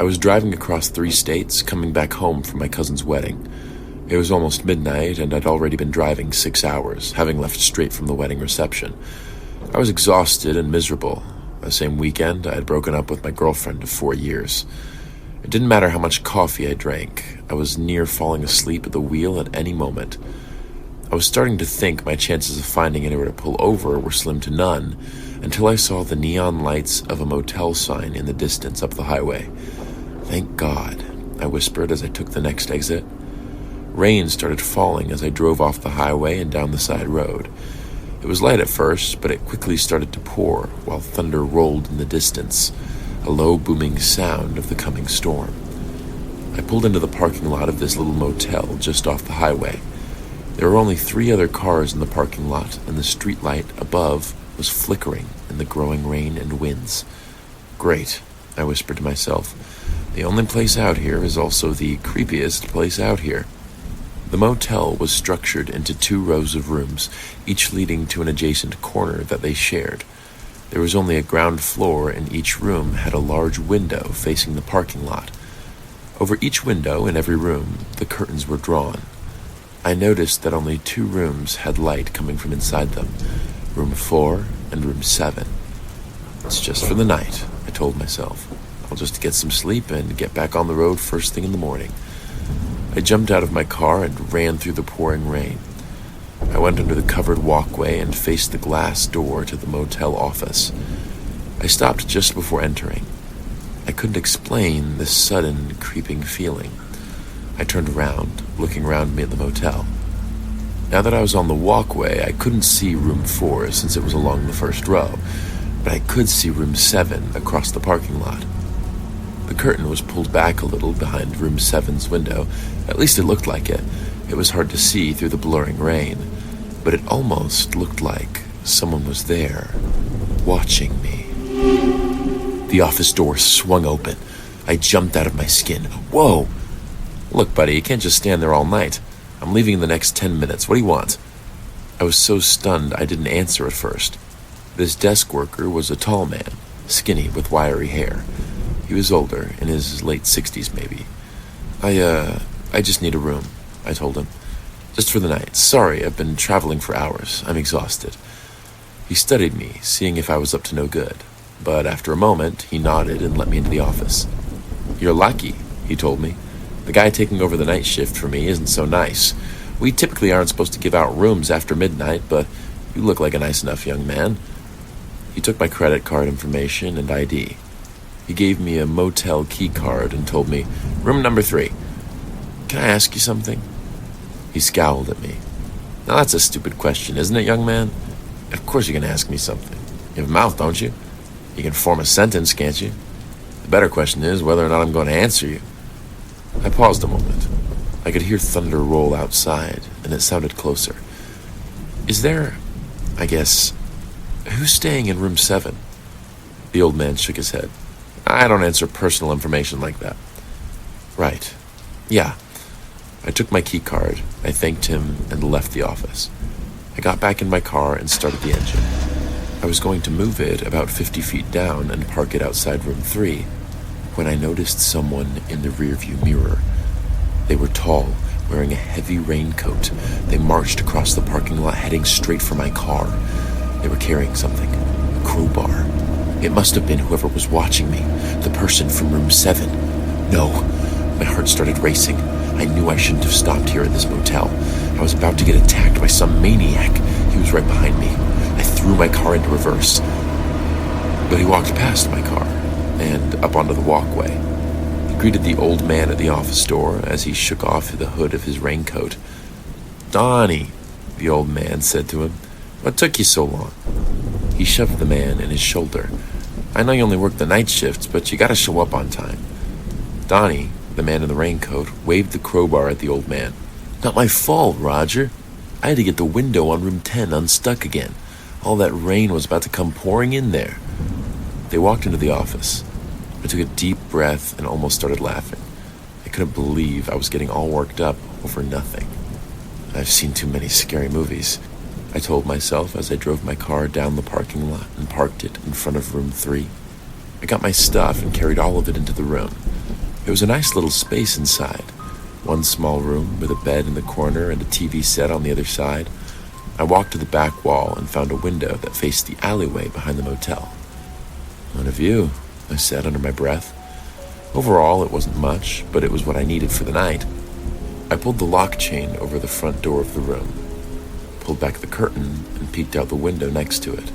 I was driving across 3 states, coming back home from my cousin's wedding. It was almost midnight, and I'd already been driving 6 hours, having left straight from the wedding reception. I was exhausted and miserable. The same weekend, I had broken up with my girlfriend of 4 years. It didn't matter how much coffee I drank. I was near falling asleep at the wheel at any moment. I was starting to think my chances of finding anywhere to pull over were slim to none, until I saw the neon lights of a motel sign in the distance up the highway. "Thank God," I whispered as I took the next exit. Rain started falling as I drove off the highway and down the side road. It was light at first, but it quickly started to pour while thunder rolled in the distance, a low booming sound of the coming storm. I pulled into the parking lot of this little motel just off the highway. There were only 3 other cars in the parking lot, and the street light above was flickering in the growing rain and winds. "Great," I whispered to myself. "The only place out here is also the creepiest place out here." The motel was structured into 2 rows of rooms, each leading to an adjacent corner that they shared. There was only a ground floor, and each room had a large window facing the parking lot. Over each window in every room, the curtains were drawn. I noticed that only 2 rooms had light coming from inside them, room 4 and room 7. "It's just for the night," I told myself. "I'll just get some sleep and get back on the road first thing in the morning." I jumped out of my car and ran through the pouring rain. I went under the covered walkway and faced the glass door to the motel office. I stopped just before entering. I couldn't explain this sudden, creeping feeling. I turned around, looking around me at the motel. Now that I was on the walkway, I couldn't see room 4 since it was along the first row, but I could see room 7 across the parking lot. The curtain was pulled back a little behind room 7's window. At least it looked like it. It was hard to see through the blurring rain, but it almost looked like someone was there, watching me. The office door swung open. I jumped out of my skin. "Whoa! Look, buddy, you can't just stand there all night. I'm leaving in the next 10 minutes. What do you want?" I was so stunned I didn't answer at first. This desk worker was a tall man, skinny with wiry hair. He was older, in his late 60s maybe. I just need a room," I told him. "Just for the night. Sorry, I've been traveling for hours. I'm exhausted." He studied me, seeing if I was up to no good. But after a moment, he nodded and let me into the office. "You're lucky," he told me. "The guy taking over the night shift for me isn't so nice. We typically aren't supposed to give out rooms after midnight, but you look like a nice enough young man." He took my credit card information and ID. He gave me a motel key card and told me, "Room number 3. Can I ask you something?" He scowled at me. "Now that's a stupid question, isn't it, young man? Of course you can ask me something. You have a mouth, don't you? You can form a sentence, can't you? The better question is whether or not I'm going to answer you." I paused a moment. I could hear thunder roll outside, and it sounded closer. "Is there, who's staying in room 7? The old man shook his head. "I don't answer personal information like that." "Right. Yeah." I took my key card, I thanked him, and left the office. I got back in my car and started the engine. I was going to move it about 50 feet down and park it outside room 3 when I noticed someone in the rearview mirror. They were tall, wearing a heavy raincoat. They marched across the parking lot, heading straight for my car. They were carrying something, a crowbar. It must have been whoever was watching me, the person from room 7. No, my heart started racing. I knew I shouldn't have stopped here at this motel. I was about to get attacked by some maniac. He was right behind me. I threw my car into reverse, but he walked past my car and up onto the walkway. He greeted the old man at the office door as he shook off the hood of his raincoat. "Donnie," the old man said to him, "what took you so long?" He shoved the man in his shoulder. "I know you only work the night shifts, but you gotta show up on time." Donnie, the man in the raincoat, waved the crowbar at the old man. "Not my fault, Roger. I had to get the window on room 10 unstuck again. All that rain was about to come pouring in there." They walked into the office. I took a deep breath and almost started laughing. I couldn't believe I was getting all worked up over nothing. I've seen too many scary movies, I told myself as I drove my car down the parking lot and parked it in front of room 3. I got my stuff and carried all of it into the room. It was a nice little space inside. One small room with a bed in the corner and a TV set on the other side. I walked to the back wall and found a window that faced the alleyway behind the motel. "What a view," I said under my breath. Overall, it wasn't much, but it was what I needed for the night. I pulled the lock chain over the front door of the room, pulled back the curtain, and peeked out the window next to it.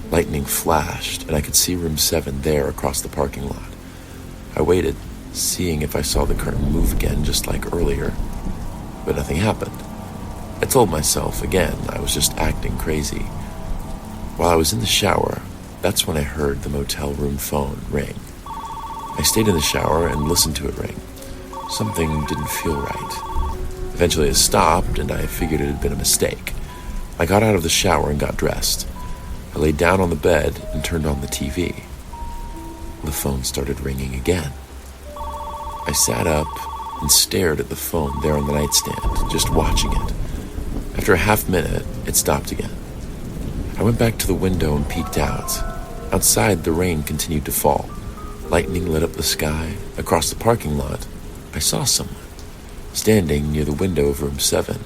Lightning flashed, and I could see room 7 there across the parking lot. I waited, seeing if I saw the curtain move again just like earlier, but nothing happened. I told myself again I was just acting crazy. While I was in the shower, that's when I heard the motel room phone ring. I stayed in the shower and listened to it ring. Something didn't feel right. Eventually it stopped, and I figured it had been a mistake. I got out of the shower and got dressed. I laid down on the bed and turned on the TV. The phone started ringing again. I sat up and stared at the phone there on the nightstand, just watching it. After a half minute, it stopped again. I went back to the window and peeked out. Outside, the rain continued to fall. Lightning lit up the sky. Across the parking lot, I saw someone, standing near the window of room 7.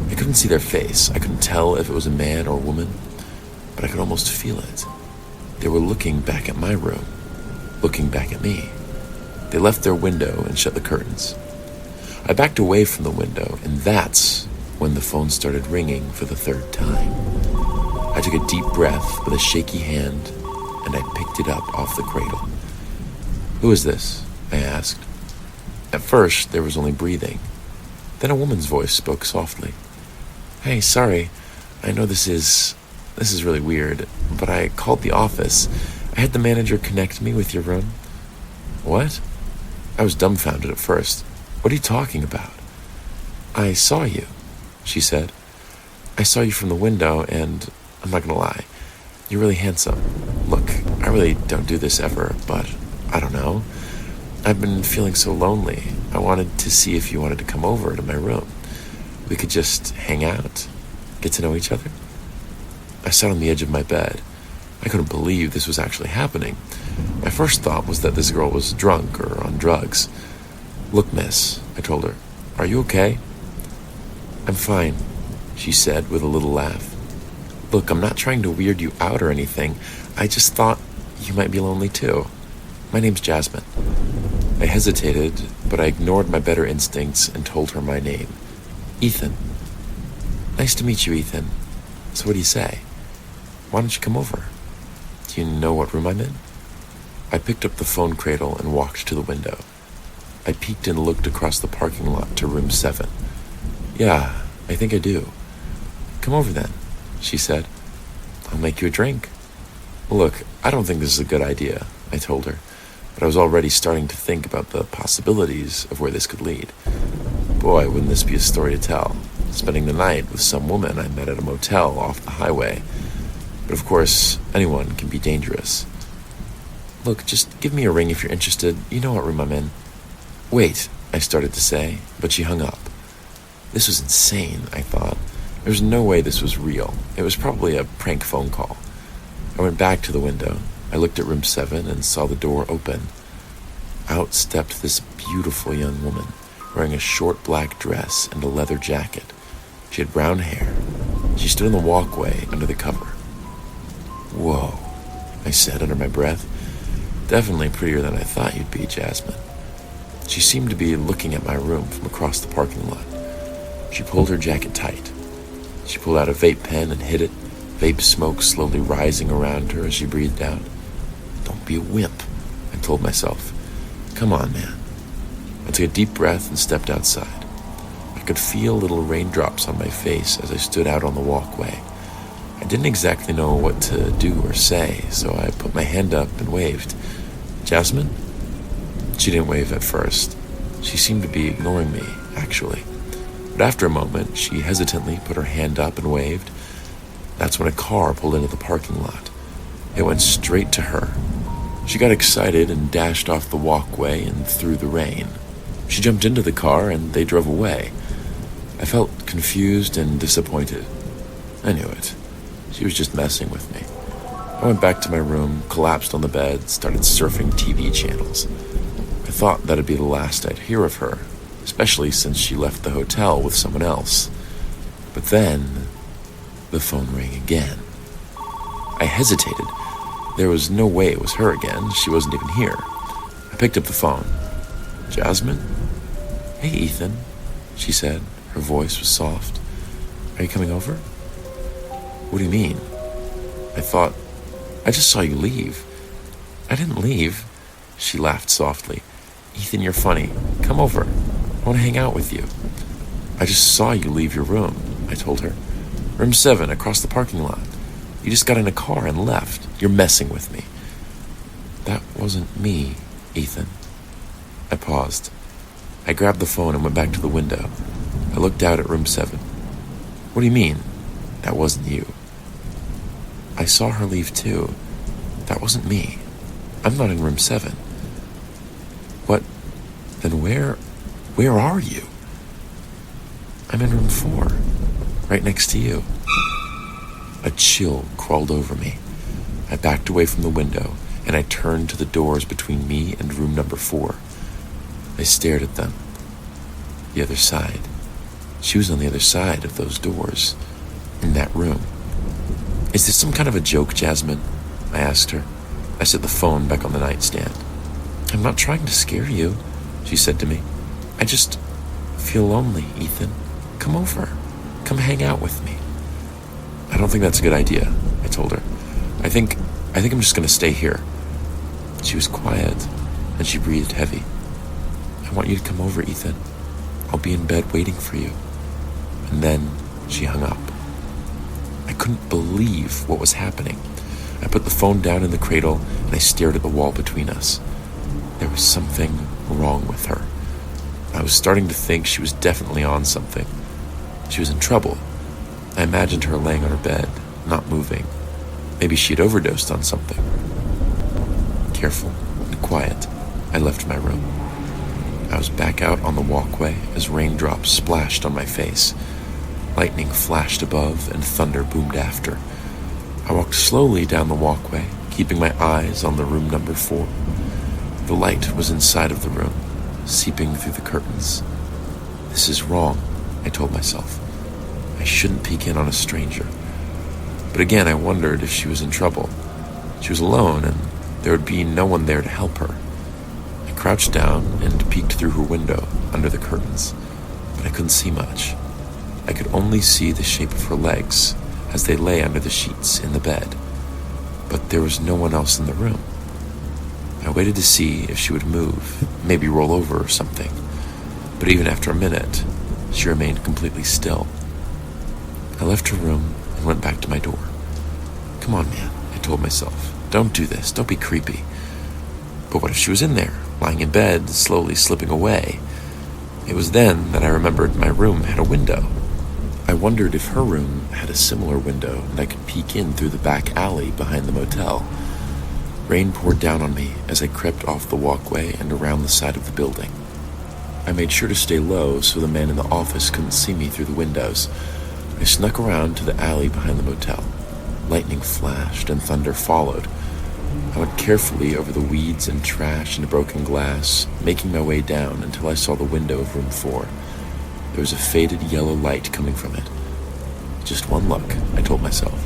I couldn't see their face. I couldn't tell if it was a man or a woman, but I could almost feel it. They were looking back at my room, looking back at me. They left their window and shut the curtains. I backed away from the window, and that's when the phone started ringing for the 3rd time. I took a deep breath with a shaky hand, and I picked it up off the cradle. "Who is this?" I asked. At first, there was only breathing. Then a woman's voice spoke softly. "Hey, sorry, I know this is really weird, but I called the office. I had the manager connect me with your room." "What?" I was dumbfounded at first. "What are you talking about?" "I saw you," she said. "I saw you from the window, and I'm not gonna lie, you're really handsome. Look, I really don't do this ever, but I don't know. I've been feeling so lonely. I wanted to see if you wanted to come over to my room. We could just hang out, get to know each other." I sat on the edge of my bed. I couldn't believe this was actually happening. My first thought was that this girl was drunk or on drugs. "Look, miss," I told her, "are you okay?" "I'm fine," she said with a little laugh. "Look, I'm not trying to weird you out or anything. I just thought you might be lonely too. My name's Jasmine." I hesitated, but I ignored my better instincts and told her my name. "Ethan." "Nice to meet you, Ethan. So what do you say? Why don't you come over? Do you know what room I'm in?" I picked up the phone cradle and walked to the window. I peeked and looked across the parking lot to room 7. "Yeah, I think I do." "Come over then," she said. "I'll make you a drink." "Look, I don't think this is a good idea," I told her, but I was already starting to think about the possibilities of where this could lead. Boy, wouldn't this be a story to tell, spending the night with some woman I met at a motel off the highway. But of course, anyone can be dangerous. "Look, just give me a ring if you're interested. You know what room I'm in." "Wait," I started to say, but she hung up. This was insane, I thought. There was no way this was real. It was probably a prank phone call. I went back to the window. I looked at room 7 and saw the door open. Out stepped this beautiful young woman, wearing a short black dress and a leather jacket. She had brown hair. She stood in the walkway under the cover. "Whoa," I said under my breath. "Definitely prettier than I thought you'd be, Jasmine." She seemed to be looking at my room from across the parking lot. She pulled her jacket tight. She pulled out a vape pen and hid it, vape smoke slowly rising around her as she breathed out. "Don't be a wimp," I told myself. "Come on, man." I took a deep breath and stepped outside. I could feel little raindrops on my face as I stood out on the walkway. I didn't exactly know what to do or say, so I put my hand up and waved. "Jasmine?" She didn't wave at first. She seemed to be ignoring me, actually. But after a moment, she hesitantly put her hand up and waved. That's when a car pulled into the parking lot. It went straight to her. She got excited and dashed off the walkway and through the rain. She jumped into the car and they drove away. I felt confused and disappointed. I knew it. She was just messing with me. I went back to my room, collapsed on the bed, started surfing TV channels. I thought that'd be the last I'd hear of her, especially since she left the hotel with someone else. But then, the phone rang again. I hesitated. There was no way it was her again. She wasn't even here. I picked up the phone. Jasmine? Hey, Ethan, she said. Her voice was soft. Are you coming over? What do you mean? I just saw you leave. I didn't leave. She laughed softly. Ethan, you're funny. Come over. I want to hang out with you. I just saw you leave your room, I told her. Room 7, across the parking lot. You just got in a car and left. You're messing with me. That wasn't me, Ethan. I paused. I grabbed the phone and went back to the window. I looked out at room 7. What do you mean? That wasn't you. I saw her leave too. That wasn't me. I'm not in room 7. What? Then where are you? I'm in room 4, right next to you. A chill crawled over me. I backed away from the window, and I turned to the doors between me and room number 4. I stared at them. The other side. She was on the other side of those doors, in that room. Is this some kind of a joke, Jasmine? I asked her. I set the phone back on the nightstand. I'm not trying to scare you, she said to me. I just feel lonely, Ethan. Come over. Come hang out with me. I don't think that's a good idea, I told her. I think I'm just going to stay here. She was quiet, and she breathed heavy. I want you to come over, Ethan. I'll be in bed waiting for you. And then she hung up. I couldn't believe what was happening. I put the phone down in the cradle, and I stared at the wall between us. There was something wrong with her. I was starting to think she was definitely on something. She was in trouble. I imagined her laying on her bed, not moving. Maybe she had overdosed on something. Careful and quiet, I left my room. I was back out on the walkway as raindrops splashed on my face. Lightning flashed above and thunder boomed after. I walked slowly down the walkway, keeping my eyes on the room number 4. The light was inside of the room, seeping through the curtains. This is wrong, I told myself. I shouldn't peek in on a stranger. But again, I wondered if she was in trouble. She was alone, and there would be no one there to help her. I crouched down and peeked through her window under the curtains, but I couldn't see much. I could only see the shape of her legs as they lay under the sheets in the bed, but there was no one else in the room. I waited to see if she would move, maybe roll over or something, but even after a minute, she remained completely still. I left her room and went back to my door. Come on, man, I told myself. Don't do this. Don't be creepy. But what if she was in there, lying in bed, slowly slipping away? It was then that I remembered my room had a window. I wondered if her room had a similar window and I could peek in through the back alley behind the motel. Rain poured down on me as I crept off the walkway and around the side of the building. I made sure to stay low so the man in the office couldn't see me through the windows. I snuck around to the alley behind the motel. Lightning flashed and thunder followed. I went carefully over the weeds and trash and broken glass, making my way down until I saw the window of room 4. There was a faded yellow light coming from it. Just one look, I told myself.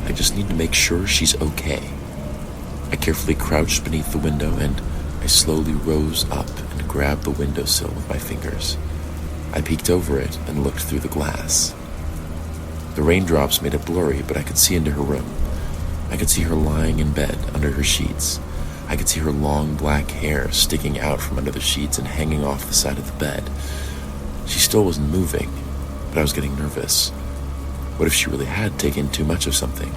I just need to make sure she's okay. I carefully crouched beneath the window and I slowly rose up and grabbed the windowsill with my fingers. I peeked over it and looked through the glass. The raindrops made it blurry, but I could see into her room. I could see her lying in bed under her sheets. I could see her long black hair sticking out from under the sheets and hanging off the side of the bed. She still wasn't moving, but I was getting nervous. What if she really had taken too much of something?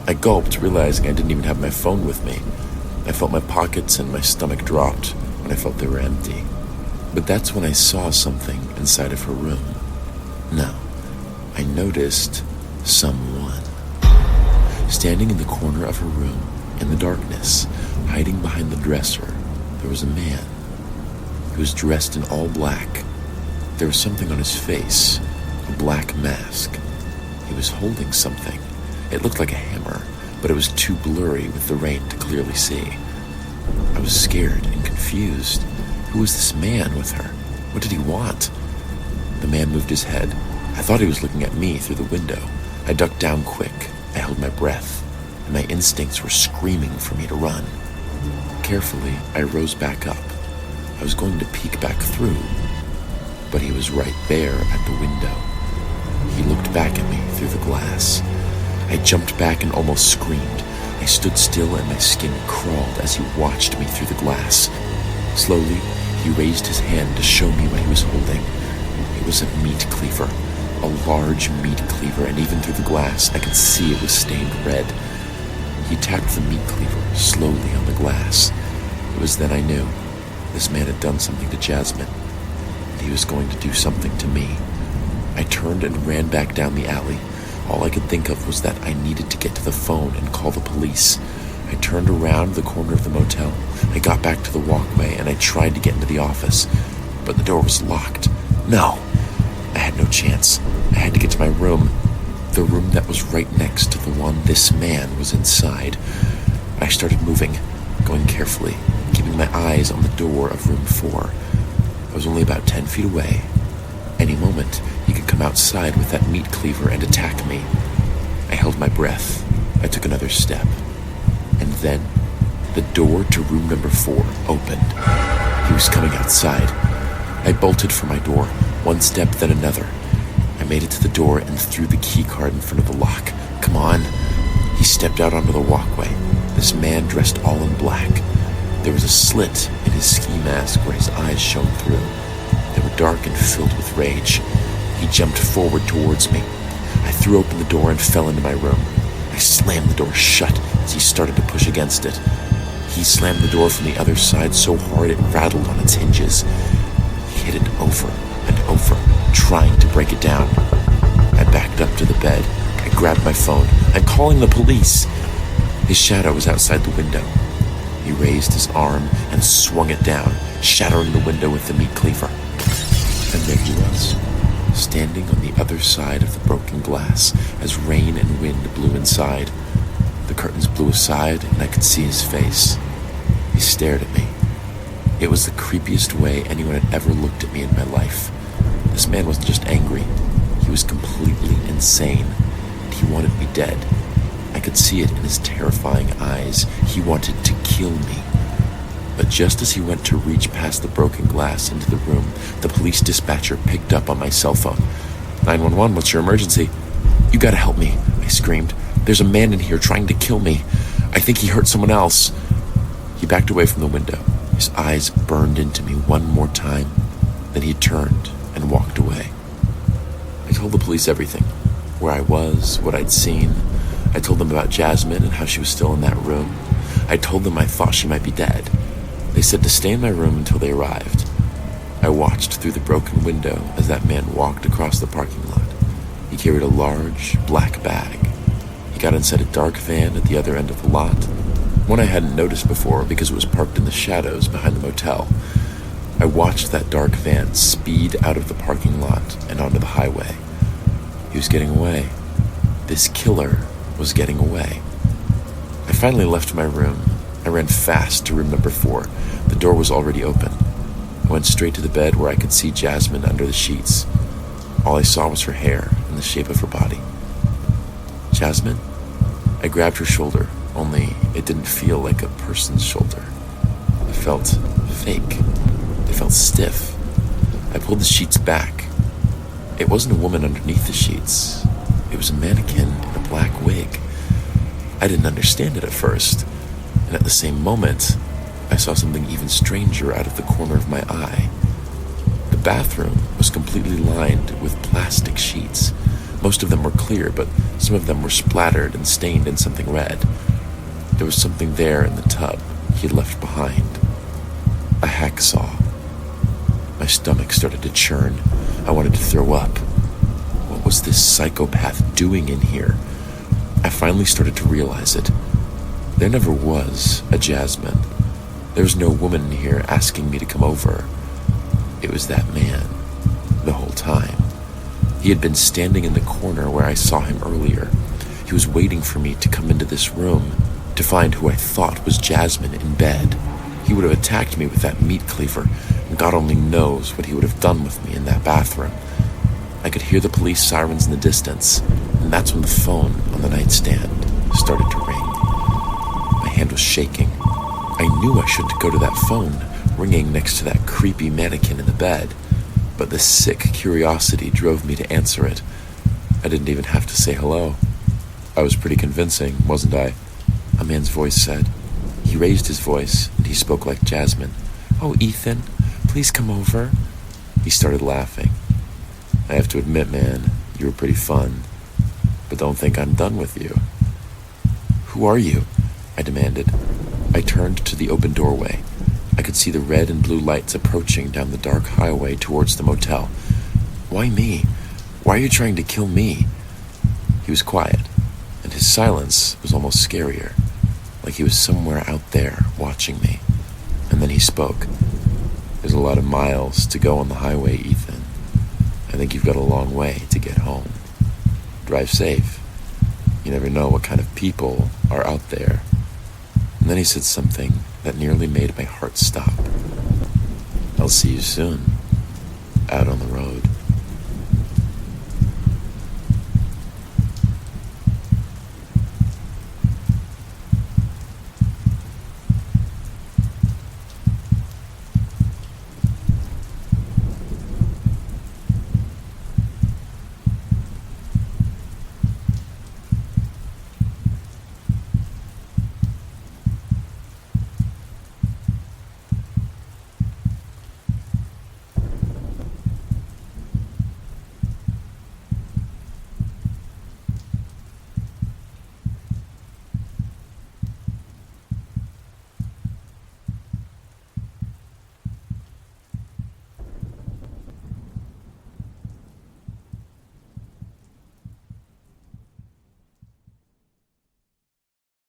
I gulped, realizing I didn't even have my phone with me. I felt my pockets and my stomach dropped when I felt they were empty. But that's when I saw something inside of her room. No, I noticed someone. Standing in the corner of her room, in the darkness, hiding behind the dresser, there was a man. He was dressed in all black. There was something on his face, a black mask. He was holding something. It looked like a hammer, but it was too blurry with the rain to clearly see. I was scared and confused. Who was this man with her? What did he want? The man moved his head. I thought he was looking at me through the window. I ducked down quick. I held my breath, and my instincts were screaming for me to run. Carefully, I rose back up. I was going to peek back through, but he was right there at the window. He looked back at me through the glass. I jumped back and almost screamed. I stood still and my skin crawled as he watched me through the glass. Slowly, he raised his hand to show me what he was holding. It was a meat cleaver, a large meat cleaver, and even through the glass, I could see it was stained red. He tapped the meat cleaver slowly on the glass. It was then I knew this man had done something to Jasmine, and he was going to do something to me. I turned and ran back down the alley. All I could think of was that I needed to get to the phone and call the police. I turned around the corner of the motel. I got back to the walkway and I tried to get into the office, but the door was locked. No! I had no chance. I had to get to my room, the room that was right next to the one this man was inside. I started moving, going carefully, keeping my eyes on the door of room 4. I was only about 10 feet away. Any moment, he could come outside with that meat cleaver and attack me. I held my breath. I took another step. And then, the door to room number 4 opened. He was coming outside. I bolted for my door, one step then another. I made it to the door and threw the key card in front of the lock. Come on. He stepped out onto the walkway, this man dressed all in black. There was a slit in his ski mask where his eyes shone through. They were dark and filled with rage. He jumped forward towards me. I threw open the door and fell into my room. I slammed the door shut as he started to push against it. He slammed the door from the other side so hard it rattled on its hinges. He hit it over and over, trying to break it down. I backed up to the bed. I grabbed my phone. I'm calling the police. His shadow was outside the window. He raised his arm and swung it down, shattering the window with the meat cleaver. And there he was, standing on the other side of the broken glass as rain and wind blew inside. The curtains blew aside and I could see his face. He stared at me. It was the creepiest way anyone had ever looked at me in my life. This man wasn't just angry. He was completely insane, and he wanted me dead. I could see it in his terrifying eyes. He wanted to kill me. But just as he went to reach past the broken glass into the room, the police dispatcher picked up on my cell phone. 911, what's your emergency? You gotta help me, I screamed. There's a man in here trying to kill me. I think he hurt someone else. He backed away from the window. His eyes burned into me one more time. Then he turned and walked away. I told the police everything. Where I was, what I'd seen. I told them about Jasmine and how she was still in that room. I told them I thought she might be dead. They said to stay in my room until they arrived. I watched through the broken window as that man walked across the parking lot. He carried a large, black bag. He got inside a dark van at the other end of the lot, one I hadn't noticed before because it was parked in the shadows behind the motel. I watched that dark van speed out of the parking lot and onto the highway. He was getting away. This killer was getting away. I finally left my room. I ran fast to room number 4. The door was already open. I went straight to the bed where I could see Jasmine under the sheets. All I saw was her hair and the shape of her body. Jasmine? I grabbed her shoulder, only it didn't feel like a person's shoulder. It felt fake. It felt stiff. I pulled the sheets back. It wasn't a woman underneath the sheets. It was a mannequin in a black wig. I didn't understand it at first, and at the same moment, I saw something even stranger out of the corner of my eye. The bathroom was completely lined with plastic sheets. Most of them were clear, but some of them were splattered and stained in something red. There was something there in the tub he had left behind. A hacksaw. My stomach started to churn. I wanted to throw up. What was this psychopath doing in here? I finally started to realize it. There never was a Jasmine. There was no woman in here asking me to come over. It was that man, the whole time. He had been standing in the corner where I saw him earlier. He was waiting for me to come into this room, to find who I thought was Jasmine in bed. He would have attacked me with that meat cleaver and God only knows what he would have done with me in that bathroom. I could hear the police sirens in the distance, and that's when the phone on the nightstand started to ring. My hand was shaking. I knew I shouldn't go to that phone ringing next to that creepy mannequin in the bed, but the sick curiosity drove me to answer it. I didn't even have to say hello. I was pretty convincing, wasn't I? A man's voice said. He raised his voice, and he spoke like Jasmine. "Oh, Ethan, please come over." He started laughing. "I have to admit, man, you were pretty fun. But don't think I'm done with you." "Who are you?" I demanded. I turned to the open doorway. I could see the red and blue lights approaching down the dark highway towards the motel. "Why me? Why are you trying to kill me?" He was quiet, and his silence was almost scarier, like he was somewhere out there watching me. And then he spoke. "There's a lot of miles to go on the highway, Ethan. I think you've got a long way to get home. Drive safe. You never know what kind of people are out there." And then he said something that nearly made my heart stop. "I'll see you soon, out on the road."